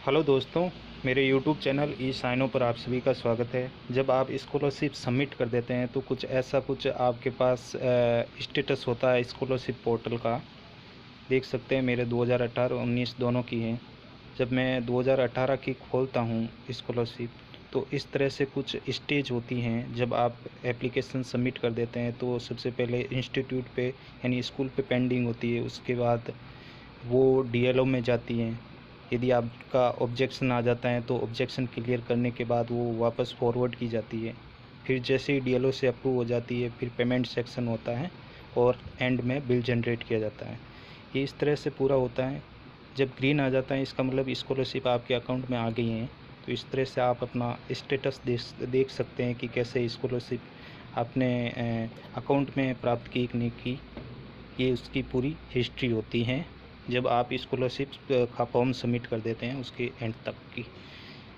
Hello दोस्तों, मेरे YouTube channel ई cyano पर आप सभी का स्वागत है। जब आप स्कॉलरशिप सबमिट कर देते हैं तो कुछ आपके पास स्टेटस होता है स्कॉलरशिप पोर्टल का। देख सकते हैं मेरे 2018-19 दोनों की हैं। जब मैं 2018 की खोलता हूँ स्कॉलरशिप, तो इस तरह से कुछ स्टेज होती हैं। जब आप एप्लीकेशन सबमिट कर देते हैं तो सबसे पहले इंस्टीट्यूट पे यानी स्कूल पे पेंडिंग होती है, उसके बाद वो डीएलओ में जाती हैं। यदि आपका ऑब्जेक्शन आ जाता है तो ऑब्जेक्शन क्लियर करने के बाद वो वापस फॉरवर्ड की जाती है। फिर जैसे ही डीएलओ से अप्रूव हो जाती है, फिर पेमेंट सेक्शन होता है और एंड में बिल जनरेट किया जाता है। ये इस तरह से पूरा होता है। जब ग्रीन आ जाता है इसका मतलब स्कॉलरशिप आपके अकाउंट में आ गई है। तो इस तरह से आप अपना स्टेटस देख सकते हैं कि कैसे स्कॉलरशिप आपने अकाउंट में प्राप्त की कि नहीं की। ये उसकी पूरी हिस्ट्री होती है जब आप स्कॉलरशिप का फॉर्म सबमिट कर देते हैं उसके एंड तक की।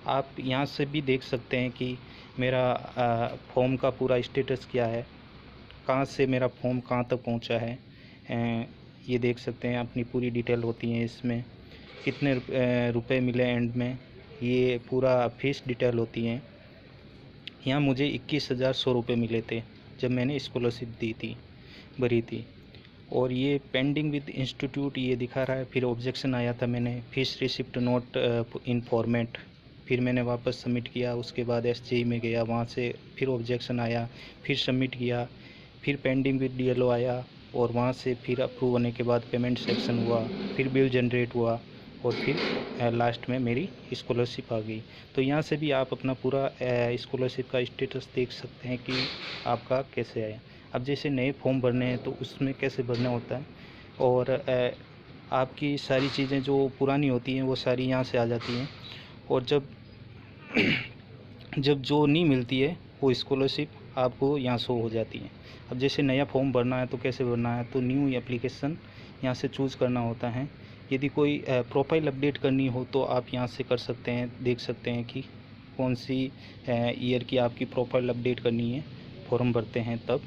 आप यहाँ से भी देख सकते हैं कि मेरा फॉर्म का पूरा स्टेटस क्या है, कहाँ से मेरा फॉर्म कहाँ तक पहुँचा है। ये देख सकते हैं अपनी पूरी डिटेल होती है इसमें, कितने रुपए मिले एंड में, ये पूरा फीस डिटेल होती है। यहाँ मुझे 21,100 रुपये मिले थे जब मैंने स्कॉलरशिप भरी थी। और ये पेंडिंग विद इंस्टीट्यूट ये दिखा रहा है। फिर ऑब्जेक्शन आया था, मैंने फीस रिसिप्ट नोट इन फॉर्मेट, फिर मैंने वापस सबमिट किया। उसके बाद एसजीई में गया, वहाँ से फिर ऑब्जेक्शन आया, फिर सबमिट किया, फिर पेंडिंग विद डीएलओ आया और वहाँ से फिर अप्रूव होने के बाद पेमेंट सेक्शन हुआ, फिर बिल जनरेट हुआ और फिर लास्ट में मेरी स्कॉलरशिप आ गई। तो यहाँ से भी आप अपना पूरा स्कॉलरशिप का स्टेटस देख सकते हैं कि आपका कैसे आया। अब जैसे नए फॉर्म भरने हैं तो उसमें कैसे भरना होता है, और आपकी सारी चीज़ें जो पुरानी होती हैं वो सारी यहाँ से आ जाती हैं। और जब जब जो नहीं मिलती है वो स्कॉलरशिप आपको यहाँ शो हो जाती है। अब जैसे नया फॉर्म भरना है तो कैसे भरना है, तो न्यू एप्लीकेशन यहाँ से चूज़ करना होता है। यदि कोई प्रोफाइल अपडेट करनी हो तो आप यहाँ से कर सकते हैं, देख सकते हैं कि कौन सी ईयर की आपकी प्रोफाइल अपडेट करनी है, फॉर्म भरते हैं तब।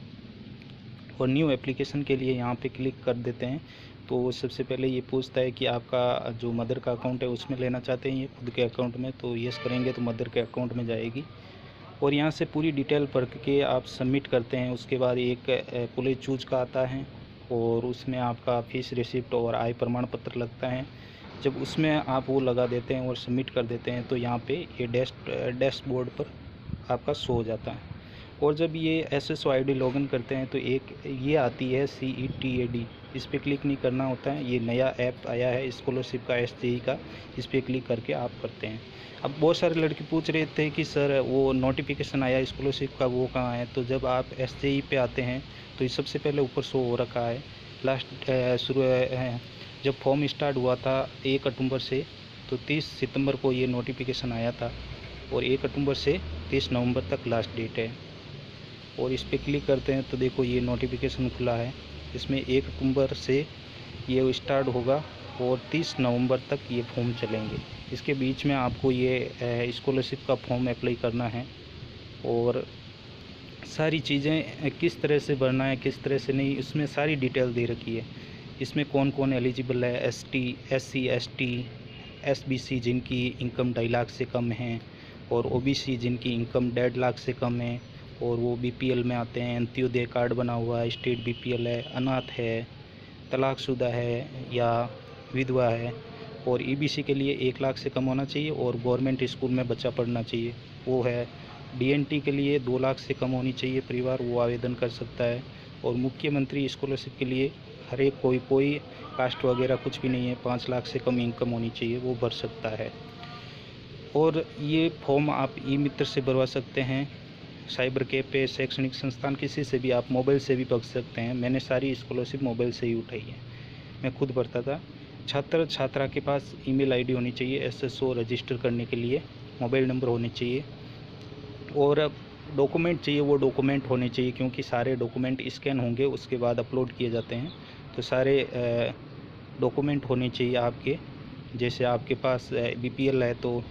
और न्यू एप्लीकेशन के लिए यहाँ पे क्लिक कर देते हैं तो सबसे पहले ये पूछता है कि आपका जो मदर का अकाउंट है उसमें लेना चाहते हैं ये खुद के अकाउंट में, तो यस करेंगे तो मदर के अकाउंट में जाएगी। और यहाँ से पूरी डिटेल भर के आप सबमिट करते हैं। उसके बाद एक कॉलेज चूज का आता है और उसमें आपका फीस रिसिप्ट और आय प्रमाण पत्र लगता है। जब उसमें आप वो लगा देते हैं और सबमिट कर देते हैं तो यहाँ पे ये डैशबोर्ड पर आपका शो हो जाता है। और जब ये एसएसओ आईडी लॉगिन करते हैं तो एक ये आती है CETAD, इस पर क्लिक नहीं करना होता है। ये नया ऐप आया है स्कॉलरशिप का, एसजीई का, इस पर क्लिक करके आप करते हैं। अब बहुत सारे लड़के पूछ रहे थे कि सर वो नोटिफिकेशन आया स्कॉलरशिप का वो कहाँ है, तो जब आप एसजीई पे आते हैं तो ये सबसे पहले ऊपर शो हो रखा है। लास्ट शुरू जब फॉर्म स्टार्ट हुआ था 1 अक्टूबर से, तो 30 सितंबर को ये नोटिफिकेशन आया था और 1 अक्टूबर से 30 नवंबर तक लास्ट डेट है। और इस पर क्लिक करते हैं तो देखो ये नोटिफिकेशन खुला है। इसमें 1 अक्टूबर से ये स्टार्ट होगा और 30 नवंबर तक ये फॉर्म चलेंगे। इसके बीच में आपको ये स्कॉलरशिप का फॉर्म अप्लाई करना है और सारी चीज़ें किस तरह से भरना है किस तरह से नहीं, इसमें सारी डिटेल दे रखी है। इसमें कौन कौन एलिजिबल है, ST SC ST SBC जिनकी इनकम 2.5 लाख से कम है, और OBC जिनकी इनकम 1.5 लाख से कम है और वो BPL में आते हैं। अंत्योदय कार्ड बना हुआ है, स्टेट BPL है, अनाथ है, तलाकशुदा है या विधवा है। और EBC के लिए 1 लाख से कम होना चाहिए और गवर्नमेंट स्कूल में बच्चा पढ़ना चाहिए, वो है। DNT के लिए 2 लाख से कम होनी चाहिए परिवार, वो आवेदन कर सकता है। और मुख्यमंत्री स्कॉलरशिप के लिए हर एक कोई कास्ट वगैरह कुछ भी नहीं है, 5 लाख से कम इनकम होनी चाहिए, वो भर सकता है। और ये फॉर्म आप ई-मित्र से भरवा सकते हैं, साइबर कैफ़े, शैक्षणिक संस्थान, किसी से भी आप मोबाइल से भी भर सकते हैं। मैंने सारी स्कॉलरशिप मोबाइल से ही उठाई है, मैं खुद भरता था। छात्र छात्रा के पास ईमेल आईडी होनी चाहिए, SSO रजिस्टर करने के लिए मोबाइल नंबर होने चाहिए और डॉक्यूमेंट चाहिए, वो डॉक्यूमेंट होने चाहिए क्योंकि सारे डॉक्यूमेंट स्कैन होंगे उसके बाद अपलोड किए जाते हैं। तो सारे डॉक्यूमेंट होने चाहिए आपके। जैसे आपके पास BPL है तो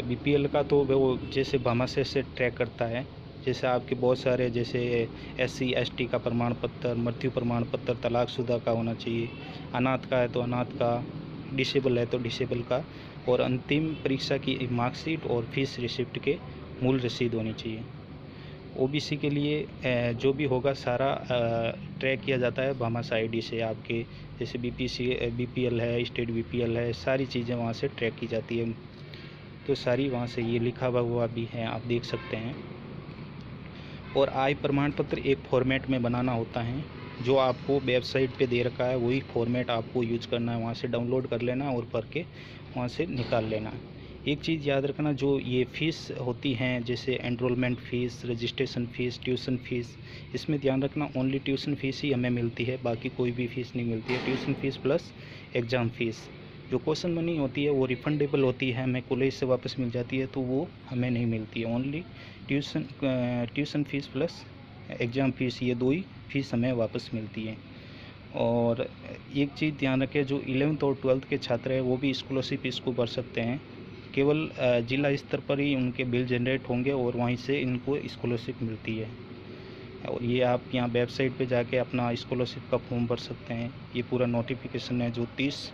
BPL का तो वो जैसे भामाशाह से ट्रैक करता है। जैसे आपके बहुत सारे जैसे SC ST का प्रमाण पत्र, मृत्यु प्रमाण पत्र, तलाकशुदा का होना चाहिए, अनाथ का है तो अनाथ का, डिसेबल है तो डिसेबल का, और अंतिम परीक्षा की मार्कशीट और फीस रिसिप्ट के मूल रसीद होनी चाहिए। ओबीसी के लिए जो भी होगा सारा ट्रैक किया जाता है भामाशाह आईडी से। आपके जैसे बीपीएल है, स्टेट बीपीएल है, सारी चीज़ें वहाँ से ट्रैक की जाती है। तो सारी वहाँ से ये लिखा हुआ भी है, आप देख सकते हैं। और आय प्रमाण पत्र एक फॉर्मेट में बनाना होता है, जो आपको वेबसाइट पे दे रखा है वही फॉर्मेट आपको यूज करना है। वहाँ से डाउनलोड कर लेना और भर के वहाँ से निकाल लेना। एक चीज़ याद रखना, जो ये फ़ीस होती हैं जैसे enrolment fees, registration fees, tuition fees, इसमें ध्यान रखना ओनली ट्यूशन फ़ीस ही हमें मिलती है, बाकी कोई भी फ़ीस नहीं मिलती है। Tuition fees plus exam fees. जो क्वेश्चन मनी होती है वो रिफंडेबल होती है, हमें कॉलेज से वापस मिल जाती है, तो वो हमें नहीं मिलती है। Only tuition fees plus exam fees, ये दो ही फ़ीस हमें वापस मिलती है। और एक चीज़ ध्यान रखें, जो 11th और 12th के छात्र हैं वो भी स्कॉलरशिप इसको भर सकते हैं। केवल जिला स्तर पर ही उनके बिल जनरेट होंगे और वहीं से इनको स्कॉलरशिप मिलती है। और ये आप यहाँ वेबसाइट पे जाके अपना स्कॉलरशिप का फॉर्म भर सकते हैं। ये पूरा नोटिफिकेशन है जो 30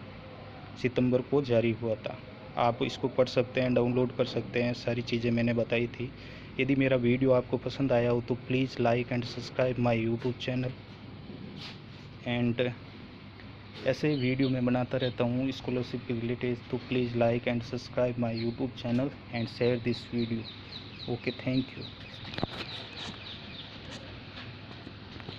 सितंबर को जारी हुआ था। आप इसको पढ़ सकते हैं, डाउनलोड कर सकते हैं, सारी चीज़ें मैंने बताई थी। यदि मेरा वीडियो आपको पसंद आया हो तो please like and subscribe my YouTube channel. And ऐसे वीडियो मैं बनाता रहता हूँ स्कॉलरशिप के रिलेटेड, तो please like and subscribe my YouTube channel and share this video. Okay, thank you.